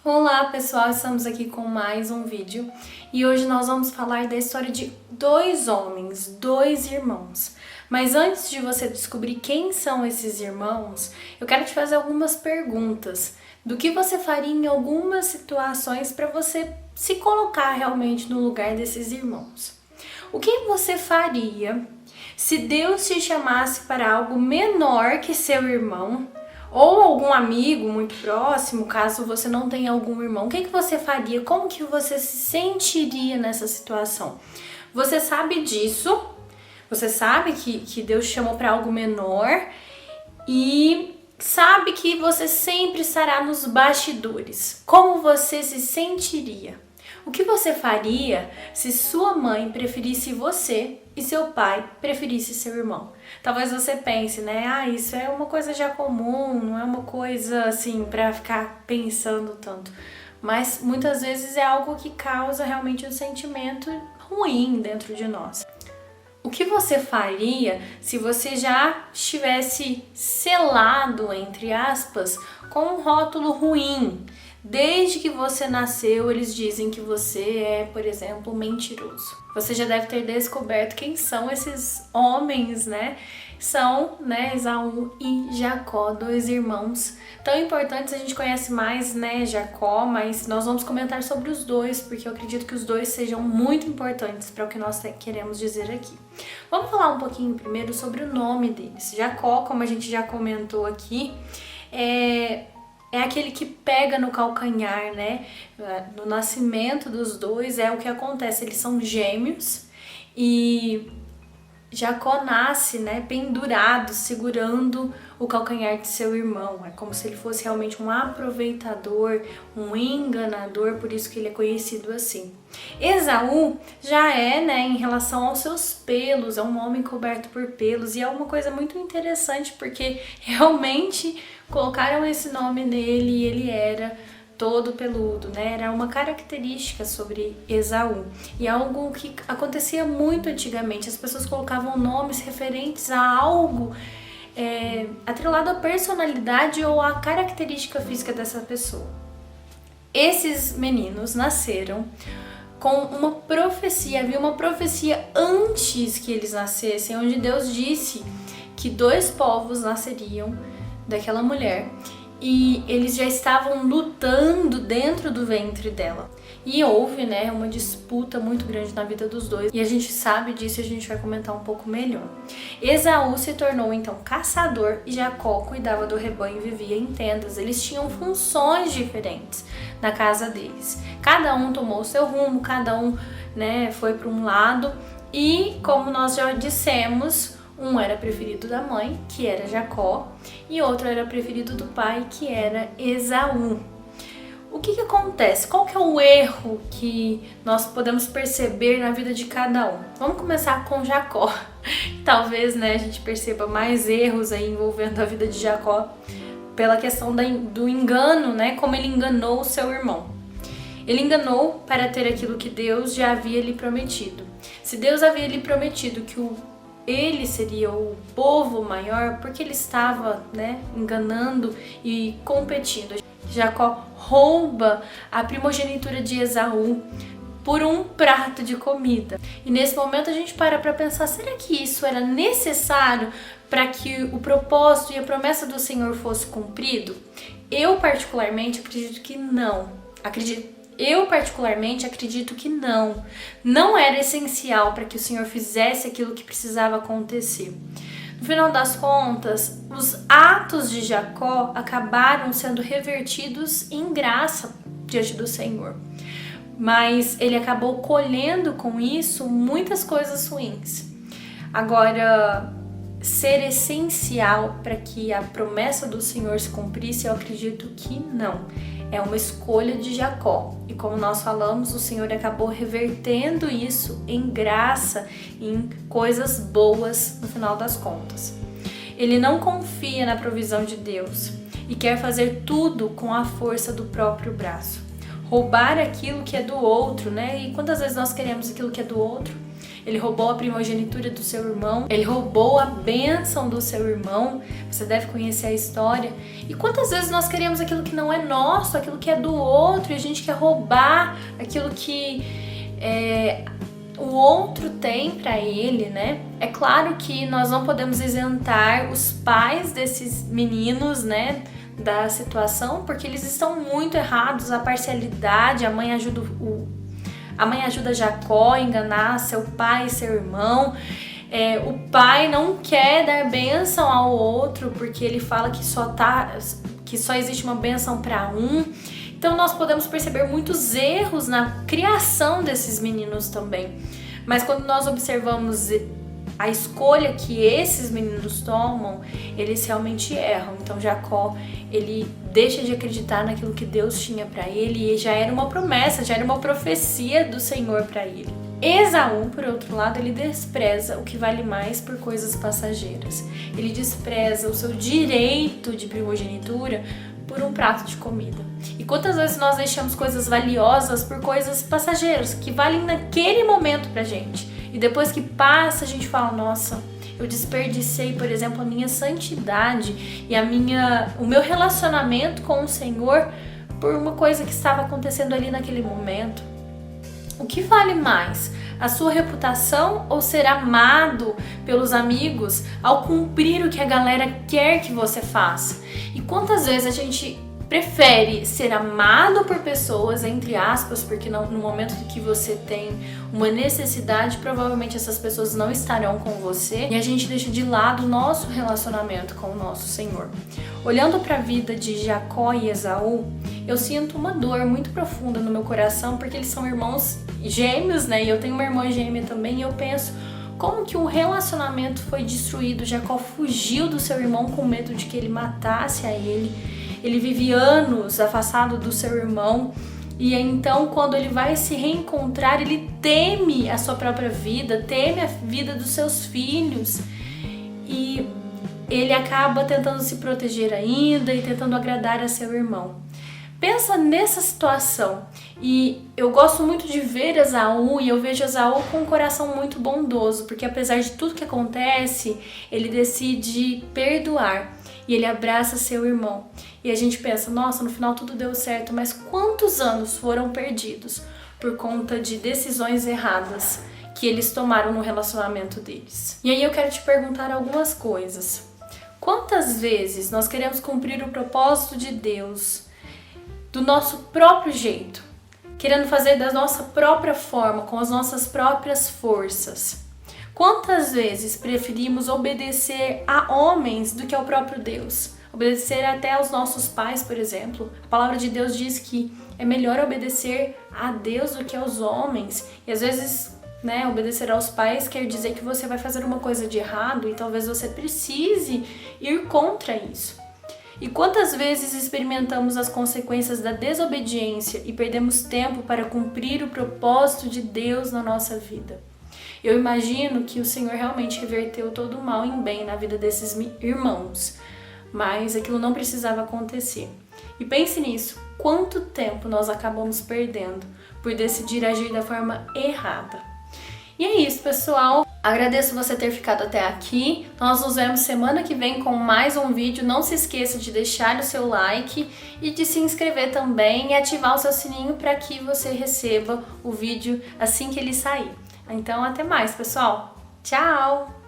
Olá pessoal, estamos aqui com mais um vídeo e hoje nós vamos falar da história de dois homens, dois irmãos. Mas antes de você descobrir quem são esses irmãos, eu quero te fazer algumas perguntas do que você faria em algumas situações para você se colocar realmente no lugar desses irmãos. O que você faria se Deus te chamasse para algo menor que seu irmão? Ou algum amigo muito próximo, caso você não tenha algum irmão, o que você faria? Como que você se sentiria nessa situação? Você sabe disso, você sabe que Deus te chamou para algo menor e sabe que você sempre estará nos bastidores. Como você se sentiria? O que você faria se sua mãe preferisse você e seu pai preferisse seu irmão? Talvez você pense, né? Isso é uma coisa já comum, não é uma coisa assim pra ficar pensando tanto. Mas muitas vezes é algo que causa realmente um sentimento ruim dentro de nós. O que você faria se você já estivesse selado, entre aspas, com um rótulo ruim? Desde que você nasceu, eles dizem que você é, por exemplo, mentiroso. Você já deve ter descoberto quem são esses homens, né? São, Esaú e Jacó, dois irmãos tão importantes. A gente conhece mais, Jacó, mas nós vamos comentar sobre os dois, porque eu acredito que os dois sejam muito importantes para o que nós queremos dizer aqui. Vamos falar um pouquinho primeiro sobre o nome deles. Jacó, como a gente já comentou aqui, é aquele que pega no calcanhar, né? No nascimento dos dois é o que acontece, eles são gêmeos e Jacó nasce, pendurado, segurando o calcanhar de seu irmão. É como se ele fosse realmente um aproveitador, um enganador, por isso que ele é conhecido assim. Esaú já é, em relação aos seus pelos, é um homem coberto por pelos, e é uma coisa muito interessante porque realmente colocaram esse nome nele e ele era todo peludo, Era uma característica sobre Esaú. E algo que acontecia muito antigamente. As pessoas colocavam nomes referentes a algo atrelado à personalidade ou à característica física dessa pessoa. Esses meninos nasceram com uma profecia. Havia uma profecia antes que eles nascessem, onde Deus disse que dois povos nasceriam daquela mulher. E eles já estavam lutando dentro do ventre dela. E houve, uma disputa muito grande na vida dos dois. E a gente sabe disso e a gente vai comentar um pouco melhor. Esaú se tornou então caçador e Jacó cuidava do rebanho e vivia em tendas. Eles tinham funções diferentes na casa deles. Cada um tomou o seu rumo, cada um, foi para um lado. E como nós já dissemos, um era preferido da mãe, que era Jacó, e outro era preferido do pai, que era Esaú. O que acontece? Qual que é o erro que nós podemos perceber na vida de cada um? Vamos começar com Jacó. Talvez, a gente perceba mais erros aí envolvendo a vida de Jacó pela questão do engano, como ele enganou o seu irmão. Ele enganou para ter aquilo que Deus já havia lhe prometido. Se Deus havia lhe prometido que ele seria o povo maior, porque ele estava, enganando e competindo. Jacó rouba a primogenitura de Esaú por um prato de comida. E nesse momento a gente para pensar, será que isso era necessário para que o propósito e a promessa do Senhor fosse cumprido? Eu particularmente acredito que não. Eu particularmente acredito que não era essencial para que o Senhor fizesse aquilo que precisava acontecer. No final das contas, os atos de Jacó acabaram sendo revertidos em graça diante do Senhor. Mas ele acabou colhendo com isso muitas coisas ruins. Agora, ser essencial para que a promessa do Senhor se cumprisse, eu acredito que não. É uma escolha de Jacó. E como nós falamos, o Senhor acabou revertendo isso em graça, em coisas boas no final das contas. Ele não confia na provisão de Deus e quer fazer tudo com a força do próprio braço. Roubar aquilo que é do outro, E quantas vezes nós queremos aquilo que é do outro? ele roubou a primogenitura do seu irmão, ele roubou a bênção do seu irmão. Você deve conhecer a história. E quantas vezes nós queremos aquilo que não é nosso, aquilo que é do outro, e a gente quer roubar aquilo que o outro tem para ele, né? É claro que nós não podemos isentar os pais desses meninos, né, da situação, porque eles estão muito errados. A parcialidade, a mãe ajuda Jacó a enganar seu pai e seu irmão. O pai não quer dar bênção ao outro porque ele fala que só existe uma bênção para um. Então nós podemos perceber muitos erros na criação desses meninos também. Mas quando nós observamos a escolha que esses meninos tomam, eles realmente erram. Então Jacó, ele deixa de acreditar naquilo que Deus tinha para ele, e já era uma promessa, já era uma profecia do Senhor para ele. Esaú, por outro lado, ele despreza o que vale mais por coisas passageiras. Ele despreza o seu direito de primogenitura por um prato de comida. E quantas vezes nós deixamos coisas valiosas por coisas passageiras, que valem naquele momento pra gente, e depois que passa a gente fala, nossa, eu desperdicei, por exemplo, a minha santidade e o meu relacionamento com o Senhor por uma coisa que estava acontecendo ali naquele momento. O que vale mais? A sua reputação ou ser amado pelos amigos ao cumprir o que a galera quer que você faça? E quantas vezes a gente prefere ser amado por pessoas, entre aspas, porque no momento que você tem uma necessidade, provavelmente essas pessoas não estarão com você, e a gente deixa de lado o nosso relacionamento com o nosso Senhor. Olhando para a vida de Jacó e Esaú, eu sinto uma dor muito profunda no meu coração, porque eles são irmãos gêmeos, né? E eu tenho uma irmã gêmea também, e eu penso como que o relacionamento foi destruído. Jacó fugiu do seu irmão com medo de que ele matasse a ele. Ele vive anos afastado do seu irmão, e então quando ele vai se reencontrar, ele teme a sua própria vida, teme a vida dos seus filhos, e ele acaba tentando se proteger ainda e tentando agradar a seu irmão. Pensa nessa situação, e eu gosto muito de ver Esaú, e eu vejo Esaú com um coração muito bondoso, porque apesar de tudo que acontece, ele decide perdoar, e ele abraça seu irmão. E a gente pensa, nossa, no final tudo deu certo, mas quantos anos foram perdidos por conta de decisões erradas que eles tomaram no relacionamento deles? E aí eu quero te perguntar algumas coisas. Quantas vezes nós queremos cumprir o propósito de Deus do nosso próprio jeito, querendo fazer da nossa própria forma, com as nossas próprias forças? Quantas vezes preferimos obedecer a homens do que ao próprio Deus? Obedecer até aos nossos pais, por exemplo. A palavra de Deus diz que é melhor obedecer a Deus do que aos homens. E às vezes, né, obedecer aos pais quer dizer que você vai fazer uma coisa de errado e talvez você precise ir contra isso. E quantas vezes experimentamos as consequências da desobediência e perdemos tempo para cumprir o propósito de Deus na nossa vida? Eu imagino que o Senhor realmente reverteu todo o mal em bem na vida desses irmãos, mas aquilo não precisava acontecer. E pense nisso, quanto tempo nós acabamos perdendo por decidir agir da forma errada. E é isso, pessoal. Agradeço você ter ficado até aqui. Nós nos vemos semana que vem com mais um vídeo. Não se esqueça de deixar o seu like e de se inscrever também e ativar o seu sininho para que você receba o vídeo assim que ele sair. Então, até mais, pessoal. Tchau!